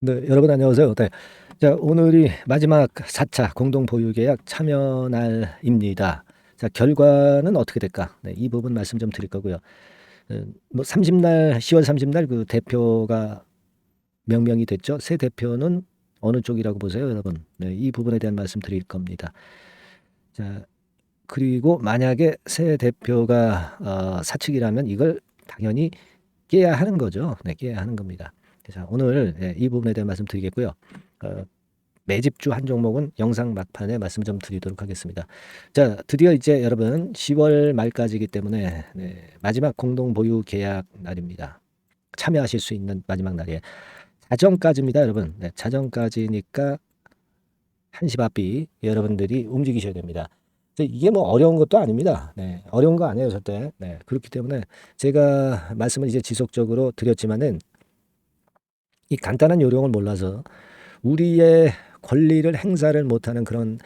네, 여러분 안녕하세요. 네. 자, 오늘이 마지막 4차 공동 보유 계약 참여 날입니다. 자, 결과는 어떻게 될까? 네, 이 부분 말씀 좀 드릴 거고요. 뭐 30날, 10월 30날 그 대표가 명명이 됐죠. 새 대표는 어느 쪽이라고 보세요, 여러분? 네, 이 부분에 대한 말씀 드릴 겁니다. 자, 그리고 만약에 새 대표가 사측이라면 이걸 당연히 깨야 하는 거죠. 네, 깨야 하는 겁니다. 자, 오늘 이 부분에 대한 말씀 드리겠고요. 어, 매집주 한 종목은 영상 막판에 말씀 좀 드리도록 하겠습니다. 자, 드디어 이제 여러분 10월 말까지이기 때문에 마지막 공동 보유 계약 날입니다. 참여하실 수 있는 마지막 날이에요. 자정까지입니다, 여러분. 네, 자정까지니까 한시 바삐 여러분들이 움직이셔야 됩니다. 이게 뭐 어려운 것도 아닙니다. 네, 어려운 거 아니에요, 절대. 네, 그렇기 때문에 제가 말씀을 이제 지속적으로 드렸지만은 이 간단한 요령을 몰라서 우리의 권리를 행사를 못하는 그런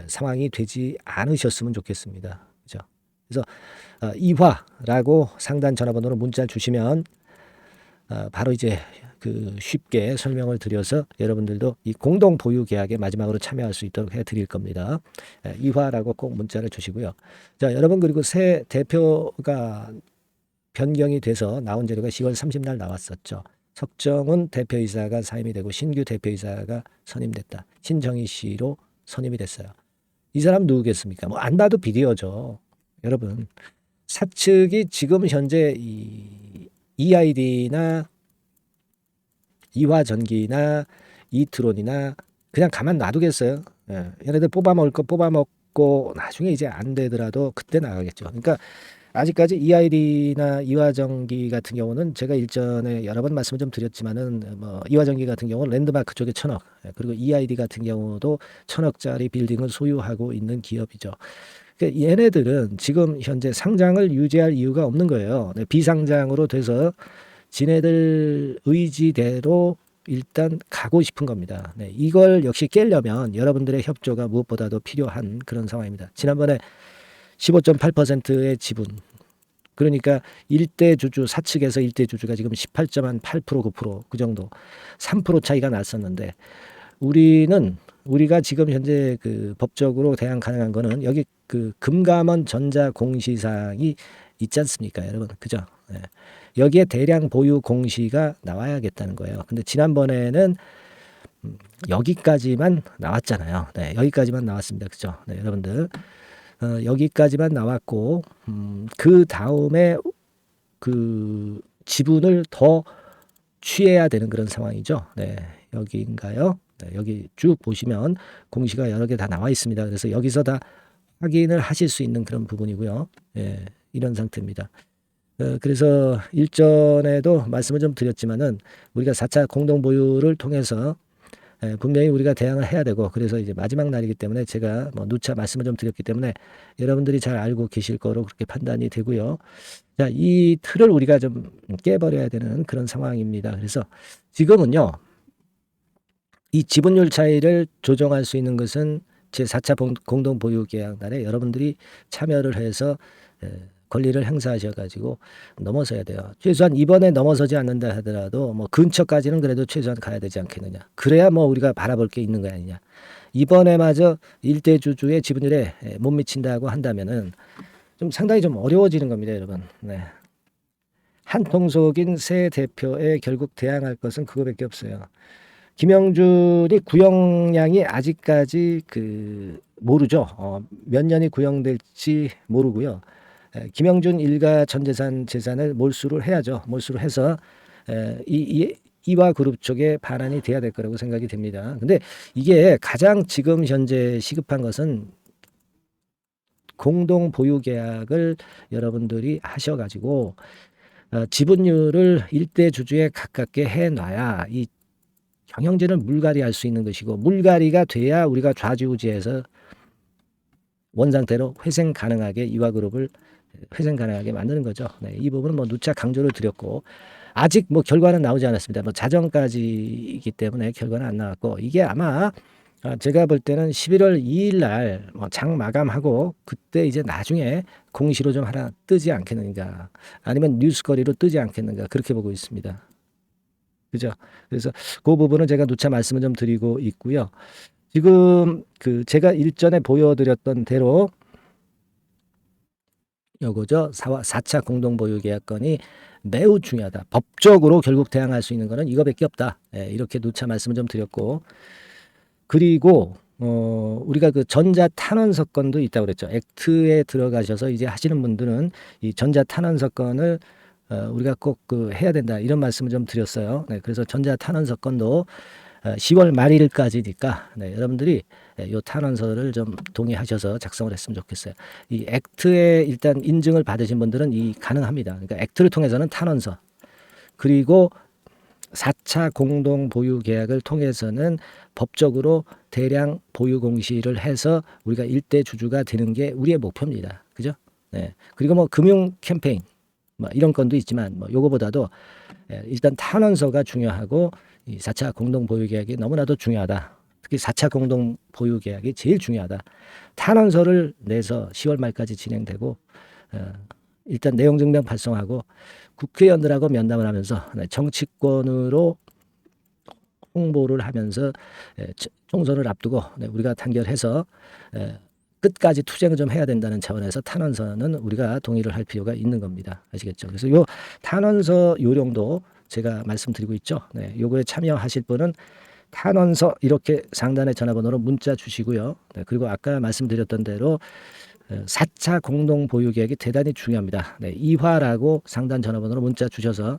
상황이 되지 않으셨으면 좋겠습니다. 그죠? 그래서 이화라고 상단 전화번호로 문자 주시면 바로 이제 그 쉽게 설명을 드려서 여러분들도 이 공동 보유 계약에 마지막으로 참여할 수 있도록 해드릴 겁니다. 이화라고 꼭 문자를 주시고요. 자, 여러분 그리고 새 대표가 변경이 돼서 나온 자료가 10월 30날 나왔었죠. 석정훈 대표이사가 사임이 되고 신규 대표이사가 선임됐다. 신정희 씨로 선임이 됐어요. 이 사람 누구겠습니까? 뭐 안 봐도 비디오죠. 여러분 사측이 지금 현재 이 EID나 이화전기나 이트론이나 그냥 가만 놔두겠어요. 예, 얘네들 뽑아먹을 거 뽑아먹고 나중에 이제 안 되더라도 그때 나가겠죠. 그러니까 아직까지 EID나 이화전기 같은 경우는 제가 일전에 여러 번 말씀을 좀 드렸지만은 뭐 이화전기 같은 경우는 랜드마크 쪽에 1,000억, 그리고 EID 같은 경우도 1,000억짜리 빌딩을 소유하고 있는 기업이죠. 그러니까 얘네들은 지금 현재 상장을 유지할 이유가 없는 거예요. 네, 비상장으로 돼서 지네들 의지대로 일단 가고 싶은 겁니다. 네, 이걸 역시 깨려면 여러분들의 협조가 무엇보다도 필요한 그런 상황입니다. 지난번에 15.8%의 지분, 그러니까 일대 주주 사측에서 일대 주주가 지금 18.8% 9%그 정도 3% 차이가 났었는데 우리가 지금 현재 그 법적으로 대항 가능한 거는 여기 그 금감원 전자 공시사항이 있지 않습니까, 여러분? 그죠? 네. 여기에 대량 보유 공시가 나와야겠다는 거예요. 근데 지난번에는 여기까지만 나왔잖아요. 네, 여기까지만 나왔습니다. 그죠? 네, 여러분들. 여기까지만 나왔고, 그 다음에 그 지분을 더 취해야 되는 그런 상황이죠. 네, 여기인가요? 네, 여기 쭉 보시면 공시가 여러 개 다 나와 있습니다. 그래서 여기서 다 확인을 하실 수 있는 그런 부분이고요. 예, 이런 상태입니다. 그래서 일전에도 말씀을 좀 드렸지만은 우리가 4차 공동 보유를 통해서 분명히 우리가 대항을 해야 되고, 그래서 이제 마지막 날이기 때문에 제가 뭐 누차 말씀을 좀 드렸기 때문에 여러분들이 잘 알고 계실 거로 그렇게 판단이 되고요. 자, 이 틀을 우리가 좀 깨버려야 되는 그런 상황입니다. 그래서 지금은요, 이 지분율 차이를 조정할 수 있는 것은 제4차 공동 보유 계약 날에 여러분들이 참여를 해서 권리를 행사하셔가지고 넘어서야 돼요. 최소한 이번에 넘어서지 않는다 하더라도 뭐 근처까지는 그래도 최소한 가야 되지 않겠느냐. 그래야 뭐 우리가 바라볼 게 있는 거 아니냐. 이번에마저 일대 주주의 지분율에 못 미친다고 한다면은 좀 상당히 좀 어려워지는 겁니다, 여러분. 네. 한통속인 새 대표에 결국 대항할 것은 그거밖에 없어요. 김영준이 구형량이 아직까지 그 모르죠. 몇 년이 구형될지 모르고요. 김영준 일가 전 재산을 몰수를 해야죠. 몰수를 해서 이화 그룹 쪽에 반환이 돼야 될 거라고 생각이 됩니다. 근데 이게 가장 지금 현재 시급한 것은 공동 보유 계약을 여러분들이 하셔가지고 지분율을 일대 주주에 가깝게 해놔야 이 경영진을 물갈이할 수 있는 것이고, 물갈이가 돼야 우리가 좌지우지해서 원상태로 회생 가능하게 이화그룹을 회생 가능하게 만드는 거죠. 네, 이 부분은 뭐 누차 강조를 드렸고, 아직 뭐 결과는 나오지 않았습니다. 뭐 자정까지이기 때문에 결과는 안 나왔고, 이게 아마 제가 볼 때는 11월 2일 날장 마감하고 그때 이제 나중에 공시로 좀 하나 뜨지 않겠는가, 아니면 뉴스거리로 뜨지 않겠는가, 그렇게 보고 있습니다. 그죠? 그래서 그 부분은 제가 누차 말씀을 좀 드리고 있고요. 지금 그 제가 일전에 보여드렸던 대로 요거죠. 4차 공동보유계약건이 매우 중요하다. 법적으로 결국 대항할 수 있는 거는 이거밖에 없다. 예, 이렇게 누차 말씀을 좀 드렸고, 그리고 우리가 그 전자탄원서건도 있다고 그랬죠. 액트에 들어가셔서 이제 하시는 분들은 이 전자탄원서건을 우리가 꼭 그 해야 된다 이런 말씀을 좀 드렸어요. 네, 그래서 전자탄원서건도 10월 말일까지니까 네, 여러분들이 요 탄원서를 좀 동의하셔서 작성을 했으면 좋겠어요. 이 액트에 일단 인증을 받으신 분들은 이 가능합니다. 그러니까 액트를 통해서는 탄원서, 그리고 4차 공동 보유 계약을 통해서는 법적으로 대량 보유 공시를 해서 우리가 일대 주주가 되는 게 우리의 목표입니다. 그죠? 네. 그리고 뭐 금융 캠페인 뭐 이런 건도 있지만 뭐 요거보다도 일단 탄원서가 중요하고 이 4차 공동 보유 계약이 너무나도 중요하다. 특히 4차 공동 보유 계약이 제일 중요하다. 탄원서를 내서 10월 말까지 진행되고 일단 내용 증명 발송하고 국회의원들하고 면담을 하면서 정치권으로 홍보를 하면서 총선을 앞두고 우리가 단결해서 끝까지 투쟁을 좀 해야 된다는 차원에서 탄원서는 우리가 동의를 할 필요가 있는 겁니다. 아시겠죠? 그래서 요 탄원서 요령도 제가 말씀드리고 있죠. 네, 요거에 참여하실 분은 탄원서 이렇게 상단의 전화번호로 문자 주시고요. 네, 그리고 아까 말씀드렸던 대로 4차 공동 보유 계약이 대단히 중요합니다. 네, 2화라고 상단 전화번호로 문자 주셔서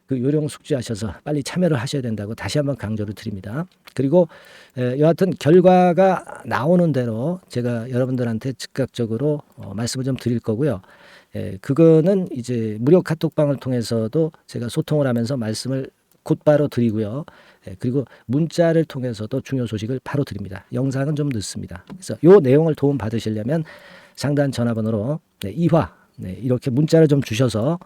그 요령 숙지하셔서 빨리 참여를 하셔야 된다고 다시 한번 강조를 드립니다. 그리고 여하튼 결과가 나오는 대로 제가 여러분들한테 즉각적으로 말씀을 좀 드릴 거고요. 그거는 이제 무료 카톡방을 통해서도 제가 소통을 하면서 말씀을 곧바로 드리고요. 그리고 문자를 통해서도 중요 소식을 바로 드립니다. 영상은 좀 늦습니다. 그래서 요 내용을 도움 받으시려면 상단 전화번호로 2화 이렇게 문자를 좀 주셔서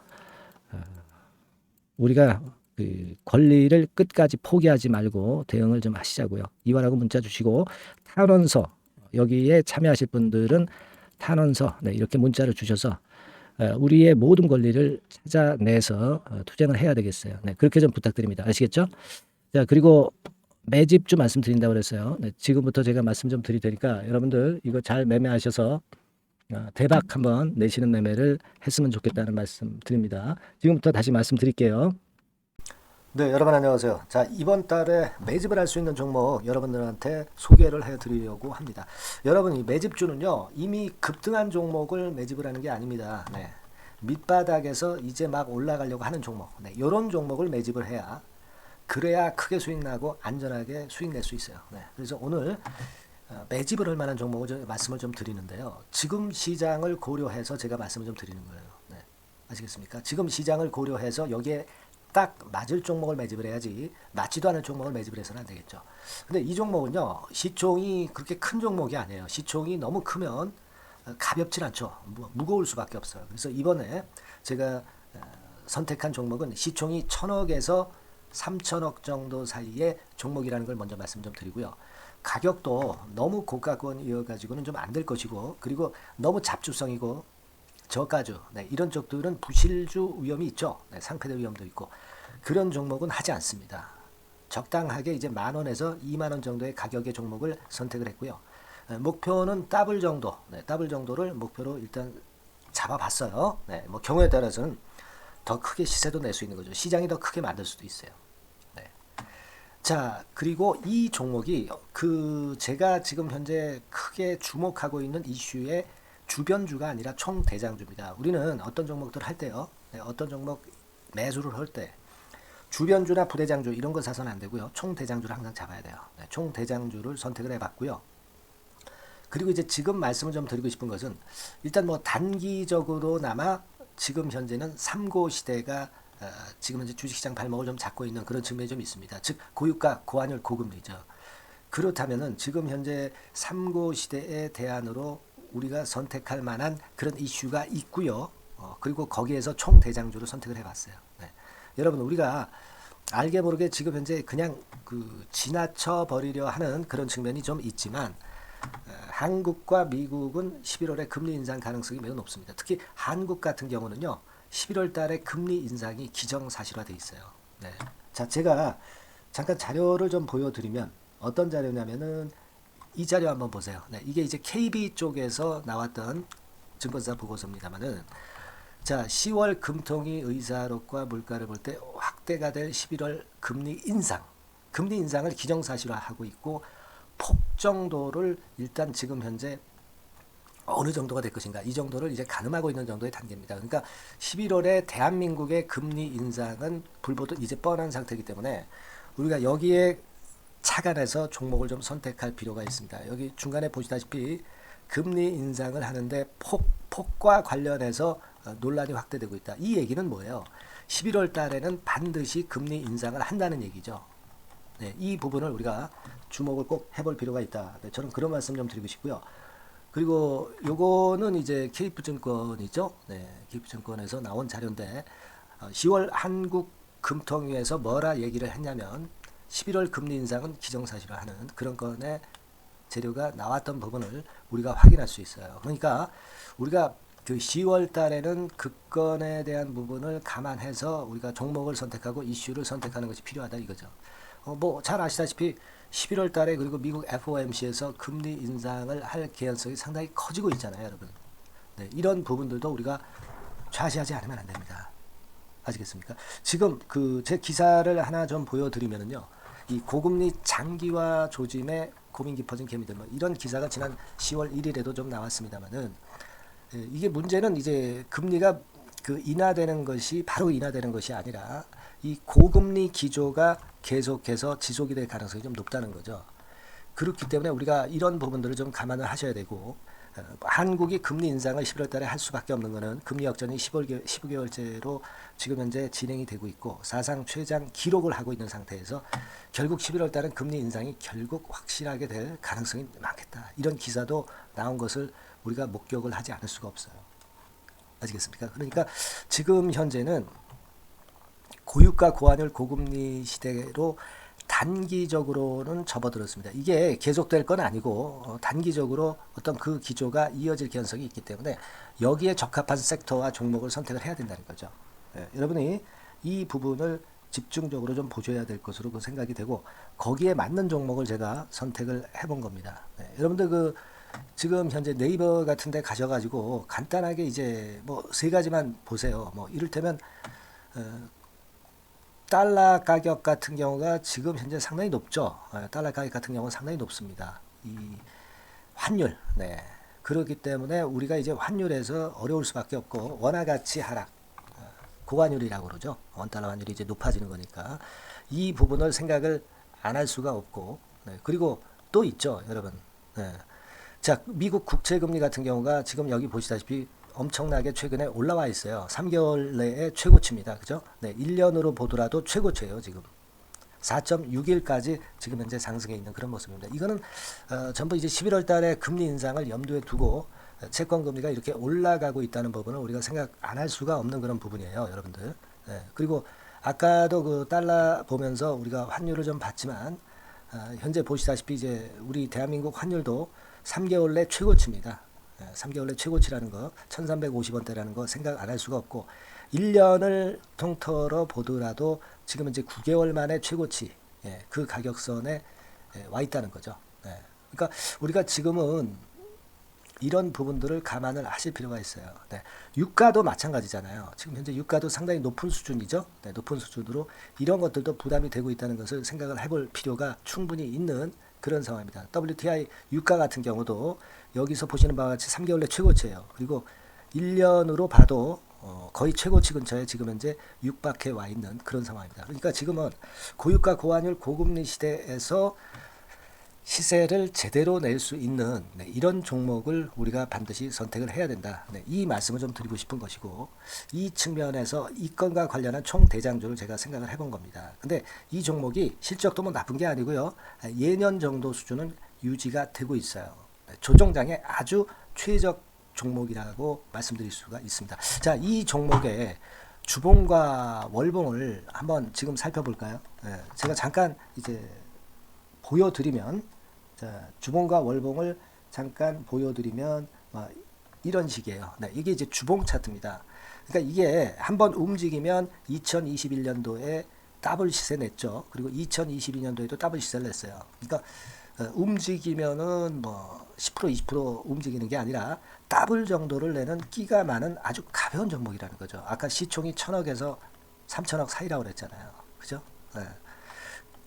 우리가 그 권리를 끝까지 포기하지 말고 대응을 좀 하시자고요. 이화라고 문자 주시고 탄원서 여기에 참여하실 분들은 탄원서 이렇게 문자를 주셔서 우리의 모든 권리를 찾아내서 투쟁을 해야 되겠어요. 네, 그렇게 좀 부탁드립니다. 아시겠죠? 자, 그리고 매집주 말씀드린다고 그랬어요. 네, 지금부터 제가 말씀 좀 드릴 테니까 여러분들 이거 잘 매매하셔서 대박 한번 내시는 매매를 했으면 좋겠다는 말씀 드립니다. 지금부터 다시 말씀드릴게요. 네, 여러분 안녕하세요. 자, 이번 달에 매집을 할 수 있는 종목 여러분들한테 소개를 해드리려고 합니다. 여러분, 이 매집주는요, 이미 급등한 종목을 매집을 하는 게 아닙니다. 네, 밑바닥에서 이제 막 올라가려고 하는 종목, 이런 종목을 매집을 해야 그래야 크게 수익 나고 안전하게 수익 낼 수 있어요. 네, 그래서 오늘 매집을 할 만한 종목을 말씀을 좀 드리는데요. 지금 시장을 고려해서 제가 말씀을 좀 드리는 거예요. 네, 아시겠습니까? 지금 시장을 고려해서 여기에 딱 맞을 종목을 매집을 해야지 맞지도 않을 종목을 매집을 해서는 안 되겠죠. 근데 이 종목은요, 시총이 그렇게 큰 종목이 아니에요. 시총이 너무 크면 가볍진 않죠. 무거울 수밖에 없어요. 그래서 이번에 제가 선택한 종목은 시총이 1000억에서 3000억 정도 사이의 종목이라는 걸 먼저 말씀 좀 드리고요. 가격도 너무 고가권이어가지고는 좀 안 될 것이고, 그리고 너무 잡주성이고 저가주 이런 쪽들은 부실주 위험이 있죠. 상패대 위험도 있고 그런 종목은 하지 않습니다. 적당하게 이제 10,000원에서 20,000원 정도의 가격의 종목을 선택을 했고요. 목표는 더블 정도, 더블 정도를 목표로 일단 잡아봤어요. 뭐 경우에 따라서는 더 크게 시세도 낼 수 있는 거죠. 시장이 더 크게 만들 수도 있어요. 자, 그리고 이 종목이 제가 지금 현재 크게 주목하고 있는 이슈의 주변주가 아니라 총대장주입니다. 우리는 어떤 종목들 할 때요, 어떤 종목 매수를 할 때 주변주나 부대장주 이런 거 사서는 안 되고요. 총대장주를 항상 잡아야 돼요. 총대장주를 선택을 해봤고요. 그리고 이제 지금 말씀을 좀 드리고 싶은 것은 일단 뭐 단기적으로나마 지금 현재는 3고 시대가 지금 현재 주식시장 발목을 좀 잡고 있는 그런 측면이 좀 있습니다. 즉 고유가, 고환율, 고금리죠. 그렇다면은 지금 현재 3고 시대의 대안으로 우리가 선택할 만한 그런 이슈가 있고요. 그리고 거기에서 총대장주를 선택을 해봤어요. 여러분, 우리가 알게 모르게 지금 현재 그냥 지나쳐 버리려 하는 그런 측면이 좀 있지만 한국과 미국은 11월에 금리 인상 가능성이 매우 높습니다. 특히 한국 같은 경우는요, 11월 달에 금리 인상이 기정사실화돼 있어요. 자, 제가 잠깐 자료를 좀 보여드리면 어떤 자료냐면은 이 자료 한번 보세요. 네, 이게 이제 KB 쪽에서 나왔던 증권사 보고서입니다만은 자, 10월 금통위 의사록과 물가를 볼 때 확대가 될 11월 금리 인상. 금리 인상을 기정사실화하고 있고 폭 정도를 일단 지금 현재 어느 정도가 될 것인가 이 정도를 이제 가늠하고 있는 정도의 단계입니다. 그러니까 11월에 대한민국의 금리 인상은 불보듯 이제 뻔한 상태이기 때문에 우리가 여기에 착안해서 종목을 좀 선택할 필요가 있습니다. 여기 중간에 보시다시피 금리 인상을 하는데 폭과 관련해서 논란이 확대되고 있다. 이 얘기는 뭐예요? 11월 달에는 반드시 금리 인상을 한다는 얘기죠. 네, 이 부분을 우리가 주목을 꼭 해볼 필요가 있다. 네, 저는 그런 말씀 좀 드리고 싶고요. 그리고 요거는 이제 KF증권이죠. 네, KF증권에서 나온 자료인데 10월 한국 금통위에서 뭐라 얘기를 했냐면 11월 금리 인상은 기정사실화하는 그런 건의 재료가 나왔던 부분을 우리가 확인할 수 있어요. 그러니까 우리가 그 10월 달에는 그 건에 대한 부분을 감안해서 우리가 종목을 선택하고 이슈를 선택하는 것이 필요하다 이거죠. 뭐 잘 아시다시피 11월 달에 그리고 미국 FOMC에서 금리 인상을 할 개연성이 상당히 커지고 있잖아요, 여러분. 네, 이런 부분들도 우리가 좌시하지 않으면 안 됩니다. 아시겠습니까? 지금 그 제 기사를 하나 좀 보여드리면은요, 이 고금리 장기화 조짐에 고민 깊어진 개미들 뭐 이런 기사가 지난 10월 1일에도 좀 나왔습니다만은 이게 문제는 이제 금리가 그 인하되는 것이 바로 인하되는 것이 아니라 이 고금리 기조가 계속해서 지속이 될 가능성이 좀 높다는 거죠. 그렇기 때문에 우리가 이런 부분들을 좀 감안을 하셔야 되고 한국이 금리 인상을 11월 달에 할 수밖에 없는 것은 금리 역전이 15개월째로 지금 현재 진행이 되고 있고 사상 최장 기록을 하고 있는 상태에서 결국 11월 달은 금리 인상이 결국 확실하게 될 가능성이 많겠다. 이런 기사도 나온 것을 우리가 목격을 하지 않을 수가 없어요. 아시겠습니까? 그러니까 지금 현재는 고유가 고환율 고금리 시대로 단기적으로는 접어들었습니다. 이게 계속될 건 아니고 단기적으로 어떤 그 기조가 이어질 개연성이 있기 때문에 여기에 적합한 섹터와 종목을 선택을 해야 된다는 거죠. 여러분이 이 부분을 집중적으로 좀 보셔야 될 것으로 그 생각이 되고 거기에 맞는 종목을 제가 선택을 해본 겁니다. 여러분들 그 지금 현재 네이버 같은 데 가셔가지고 간단하게 이제 뭐 세 가지만 보세요. 뭐 이를테면 달러 가격 같은 경우가 지금 현재 상당히 높죠. 달러 가격 같은 경우는 상당히 높습니다. 이 환율, 네. 그렇기 때문에 우리가 이제 환율에서 어려울 수밖에 없고 원화 가치 하락, 고환율이라고 그러죠. 원달러 환율이 이제 높아지는 거니까 이 부분을 생각을 안 할 수가 없고, 네. 그리고 또 있죠, 여러분. 네. 자, 미국 국채금리 같은 경우가 지금 여기 보시다시피 엄청나게 최근에 올라와 있어요. 3개월 내에 최고치입니다. 그죠? 네, 1년으로 보더라도 최고치예요, 지금. 4.61까지 지금 현재 상승해 있는 그런 모습입니다. 이거는 전부 이제 11월 달에 금리 인상을 염두에 두고 채권 금리가 이렇게 올라가고 있다는 부분을 우리가 생각 안 할 수가 없는 그런 부분이에요, 여러분들. 네, 그리고 아까도 그 달러 보면서 우리가 환율을 좀 봤지만 현재 보시다시피 이제 우리 대한민국 환율도 3개월 내 최고치입니다. 3개월 내 최고치라는 거 1350원대라는 거 생각 안 할 수가 없고 1년을 통틀어 보더라도 지금 이제 9개월 만에 최고치 그 가격선에 와 있다는 거죠. 그러니까 우리가 지금은 이런 부분들을 감안을 하실 필요가 있어요. 유가도 마찬가지잖아요. 지금 현재 유가도 상당히 높은 수준이죠. 높은 수준으로 이런 것들도 부담이 되고 있다는 것을 생각을 해볼 필요가 충분히 있는 그런 상황입니다. WTI 유가 같은 경우도 여기서 보시는 바와 같이 3개월 내 최고치예요. 그리고 1년으로 봐도 거의 최고치 근처에 지금 현재 육박해 와 있는 그런 상황입니다. 그러니까 지금은 고유가 고환율 고금리 시대에서 시세를 제대로 낼 수 있는 이런 종목을 우리가 반드시 선택을 해야 된다. 이 말씀을 좀 드리고 싶은 것이고 이 측면에서 이 건과 관련한 총 대장주를 제가 생각을 해본 겁니다. 근데 이 종목이 실적도 뭐 나쁜 게 아니고요. 예년 정도 수준은 유지가 되고 있어요. 조정장의 아주 최적 종목이라고 말씀드릴 수가 있습니다. 자, 이 종목의 주봉과 월봉을 한번 지금 살펴볼까요? 제가 잠깐 이제 보여드리면 자, 주봉과 월봉을 잠깐 보여드리면 이런 식이에요. 이게 이제 주봉 차트입니다. 그러니까 이게 한번 움직이면 2021년도에 더블 시세 냈죠. 그리고 2022년도에도 더블 시세를 냈어요. 그러니까 움직이면은 뭐 10% 20% 움직이는 게 아니라 더블 정도를 내는 끼가 많은 아주 가벼운 종목이라는 거죠. 아까 시총이 1000억에서 3000억 사이라고 그랬잖아요. 그죠? 네.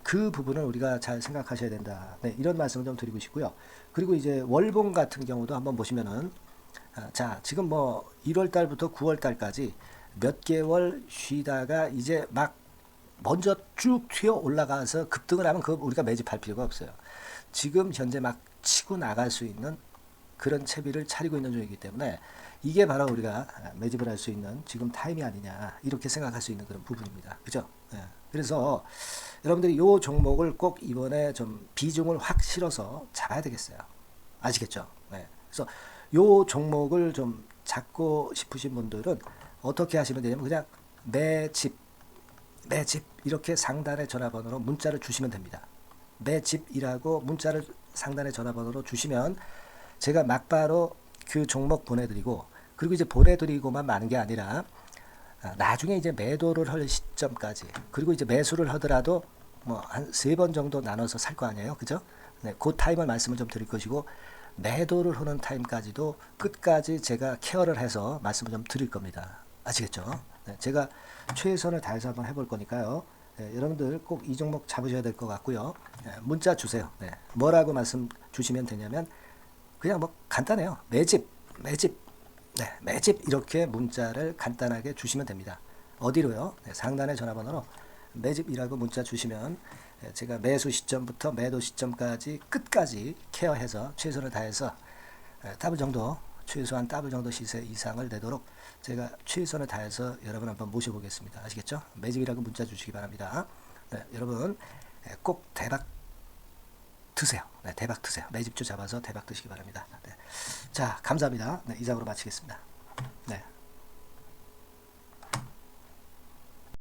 그 부분을 우리가 잘 생각하셔야 된다. 네, 이런 말씀을 좀 드리고 싶고요. 그리고 이제 월봉 같은 경우도 한번 보시면은 자, 지금 뭐 1월 달부터 9월 달까지 몇 개월 쉬다가 이제 막 먼저 쭉 튀어 올라가서 급등을 하면 그 우리가 매집할 필요가 없어요. 지금 현재 막 치고 나갈 수 있는 그런 채비를 차리고 있는 중이기 때문에 이게 바로 우리가 매집을 할 수 있는 지금 타임이 아니냐 이렇게 생각할 수 있는 그런 부분입니다. 그죠? 예. 그래서 여러분들이 이 종목을 꼭 이번에 좀 비중을 확 실어서 잡아야 되겠어요. 아시겠죠? 네. 그래서 이 종목을 좀 잡고 싶으신 분들은 어떻게 하시면 되냐면 그냥 매집 이렇게 상단의 전화번호로 문자를 주시면 됩니다. 매집이라고 문자를 상단의 전화번호로 주시면 제가 막바로 그 종목 보내드리고 그리고 이제 보내드리고만 마는 게 아니라 나중에 이제 매도를 할 시점까지 그리고 이제 매수를 하더라도 뭐 한 3번 정도 나눠서 살 거 아니에요. 그죠? 네, 그 타임을 말씀을 좀 드릴 것이고 매도를 하는 타임까지도 끝까지 제가 케어를 해서 말씀을 좀 드릴 겁니다. 아시겠죠? 네, 제가 최선을 다해서 한번 해볼 거니까요. 네, 여러분들 꼭 이 종목 잡으셔야 될 것 같고요. 네, 문자 주세요. 네, 뭐라고 말씀 주시면 되냐면 그냥 뭐 간단해요. 매집 네, 매집 이렇게 문자를 간단하게 주시면 됩니다. 어디로요? 네, 상단의 전화번호로 매집이라고 문자 주시면 제가 매수 시점부터 매도 시점까지 끝까지 케어해서 최선을 다해서 더블 정도 최소한 더블 정도 시세 이상을 내도록 제가 최선을 다해서 여러분 한번 모셔보겠습니다. 아시겠죠? 매집이라고 문자 주시기 바랍니다. 네, 여러분 꼭 대박 드세요. 네, 대박 드세요. 매집주 잡아서 대박 드시기 바랍니다. 네. 자, 감사합니다. 네, 이상으로 마치겠습니다.